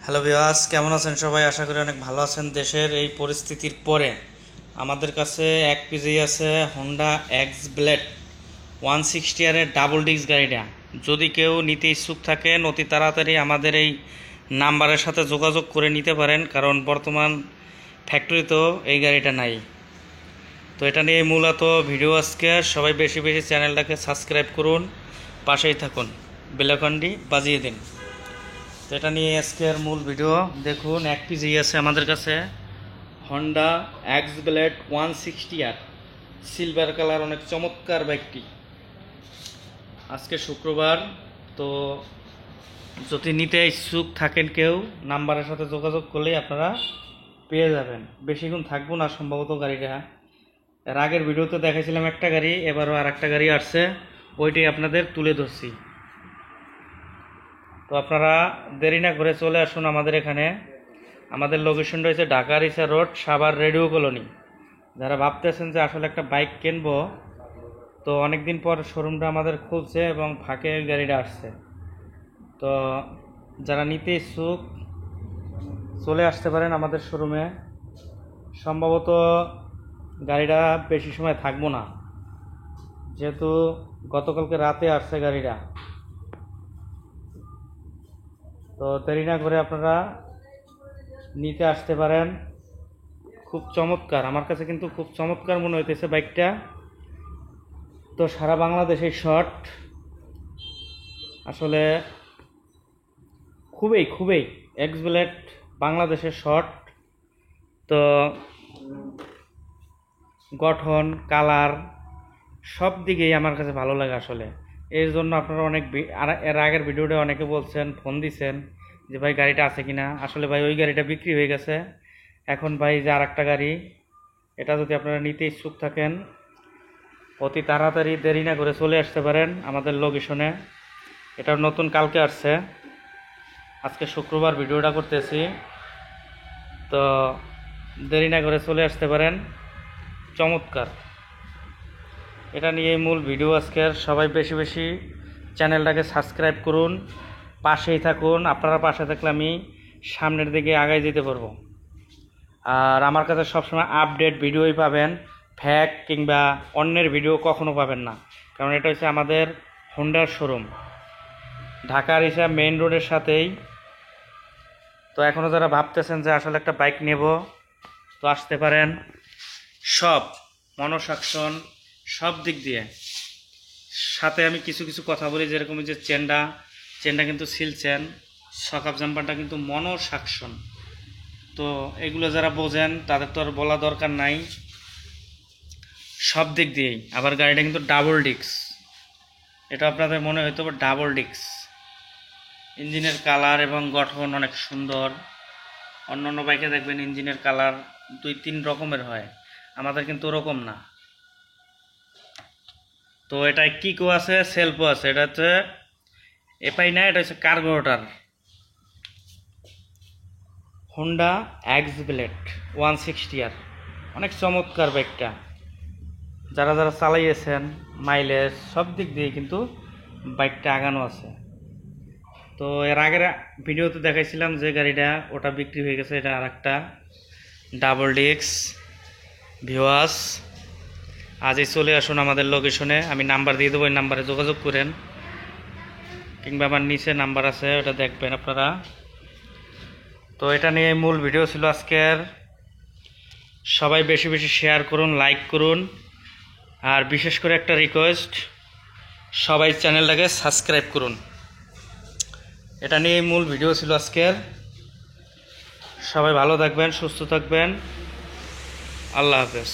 Hello viewers, কেমন আছেন সবাই? আশা করি অনেক ভালো আছেন। দেশের এই পরিস্থিতির পরে আমাদের কাছে এক পেজেই আছে হোন্ডা এক্স ব্লেড 160 এর ডাবল ডিস্ক গাড়িটা। যদি কেউ নিতে ইচ্ছুক থাকেন অতি তাড়াতাড়ি আমাদের এই নাম্বারের সাথে যোগাযোগ করে নিতে পারেন, কারণ বর্তমান ফ্যাক্টরিতেও এই গাড়িটা নাই। তো এটা নিয়ে মূলত ভিডিও আজকে। সবাই বেশি বেশি চ্যানেলটাকে সাবস্ক্রাইব করুন, পাশেই থাকুন, বেলাকন্ডি বাজিয়ে দিন। তো এটা নিয়ে আজকের মূল ভিডিও। দেখুন, এক পিজি আছে আমাদের কাছে হন্ডা এক্স ব্লেড 160 আর সিলভার কালার, অনেক চমৎকার বাইকটি। আজকে শুক্রবার, তো যদি নিতে ইচ্ছুক থাকেন কেউ নাম্বারের সাথে যোগাযোগ করলেই আপনারা পেয়ে যাবেন। বেশিক্ষণ থাকবো না সম্ভবত গাড়িটা। এর আগের ভিডিওতে দেখাইছিলাম একটা গাড়ি, এবারও আর একটা গাড়ি আসছে, ওইটাই আপনাদের তুলে ধরছি। তো আপনারা দেরি না করে চলে আসুন আমাদের এখানে। আমাদের লোকেশন রয়েছে Dhaka Risa road, Savar radio colony. যারা ভাবতেছেন যে আসলে একটা বাইক কিনবো, তো অনেক দিন পর শোরুমটা আমাদের খুলছে এবং ফাঁকে গাড়িটা আসছে। তো যারা নিতে ইচ্ছুক চলে আসতে পারেন আমাদের শোরুমে। সম্ভবত গাড়িটা বেশি সময় থাকবো না, যেহেতু গতকালকে রাতে আসছে গাড়িটা। তো দেরি না করে আপনারা নিতে আসতে পারেন। খুব চমৎকার, আমার কাছে কিন্তু খুব চমৎকার মনে হইতেছে বাইকটা। তো সারা বাংলাদেশে শর্ট, আসলে খুবই খুবই এক্স ব্লেড বাংলাদেশের শর্ট। তো গঠন, কালার সব দিকেই আমার কাছে ভালো লাগে আসলে। এর জন্য আপনারা অনেক এর আগের ভিডিওতে অনেকে বলছেন, ফোন দিছেন যে ভাই গাড়িটা আছে কিনা। আসলে ভাই ওই গাড়িটা বিক্রি হয়ে গেছে। এখন ভাই যে আর একটা গাড়ি, এটা যদি আপনারা নিতে ইচ্ছুক থাকেন অতি তাড়াতাড়ি দেরি না করে চলে আসতে পারেন আমাদের লোকেশনে। এটা নতুন কালকে আসছে, আজকে শুক্রবার ভিডিওটা করতেছি। তো দেরি না করে চলে আসতে পারেন। চমৎকার, এটা নিয়ে মূল ভিডিও আজকের। সবাই বেশি বেশি চ্যানেলটাকে সাবস্ক্রাইব করুন, পাশেই থাকুন। আপনারা পাশে থাকলে আমি সামনের দিকে আগায় যেতে পারবো। আর আমার কাছে সবসময় আপডেট ভিডিওই পাবেন, ফ্যাক কিংবা অন্যের ভিডিও কখনো পাবেন না, কারণ এটা হচ্ছে আমাদের হোন্ডার শোরুম, ঢাকা রিসা মেইন রোডের সাথেই। তো এখনও যারা ভাবতেছেন যে আসলে একটা বাইক নেব, তো আসতে পারেন। সব মনোসাকশন সব দিক দিয়ে, সাথে আমি কিছু কিছু কথা বলি, যেরকম যে চেনটা কিন্তু সিল চেন, সকাপ জাম্পারটা কিন্তু মনোসাকশন। তো এগুলো যারা বোঝেন তাদের তো আর বলা দরকার নাই, সব দিক দিয়েই। আবার গাড়িটা কিন্তু ডাবল ডিস্ক, এটা আপনাদের মনে হয়তো ডাবল ডিস্ক। ইঞ্জিনের কালার এবং গঠন অনেক সুন্দর। অন্য বাইকে দেখবেন ইঞ্জিনের কালার 2-3 রকমের হয়, আমাদের কিন্তু ওরকম না। তো এটা কিকও আছে, সেলফও আছে। এটা হচ্ছে এপাই না, এটা হচ্ছে কার্বোরেটর। হোন্ডা এক্স ব্লেড 160 আর অনেক চমৎকার বাইকটা। যারা যারা চালাইয়েছেন মাইলেজ সব দিক দিয়ে কিন্তু বাইকটা আগানো আছে। তো এর আগের ভিডিওতে দেখাইছিলাম যে গাড়িটা, ওটা বিক্রি হয়ে গেছে। এটা আর একটা ডাবল ডিস্ক। ভিউয়ার্স, আজই চলে আসুন আমাদের লোকেশনে। আমি নাম্বার দিয়ে দেবো, ওই নাম্বারে যোগাযোগ করেন, কিংবা আমার নিচে নাম্বার আছে, ওটা দেখবেন আপনারা। তো এটা নিয়ে মূল ভিডিও ছিল আজকের। সবাই বেশি বেশি শেয়ার করুন, লাইক করুন, আর বিশেষ করে একটা রিকোয়েস্ট, সবাই চ্যানেলটাকে সাবস্ক্রাইব করুন। এটা নিয়ে মূল ভিডিও ছিল আজকের। সবাই ভালো থাকবেন, সুস্থ থাকবেন। আল্লাহ হাফেজ।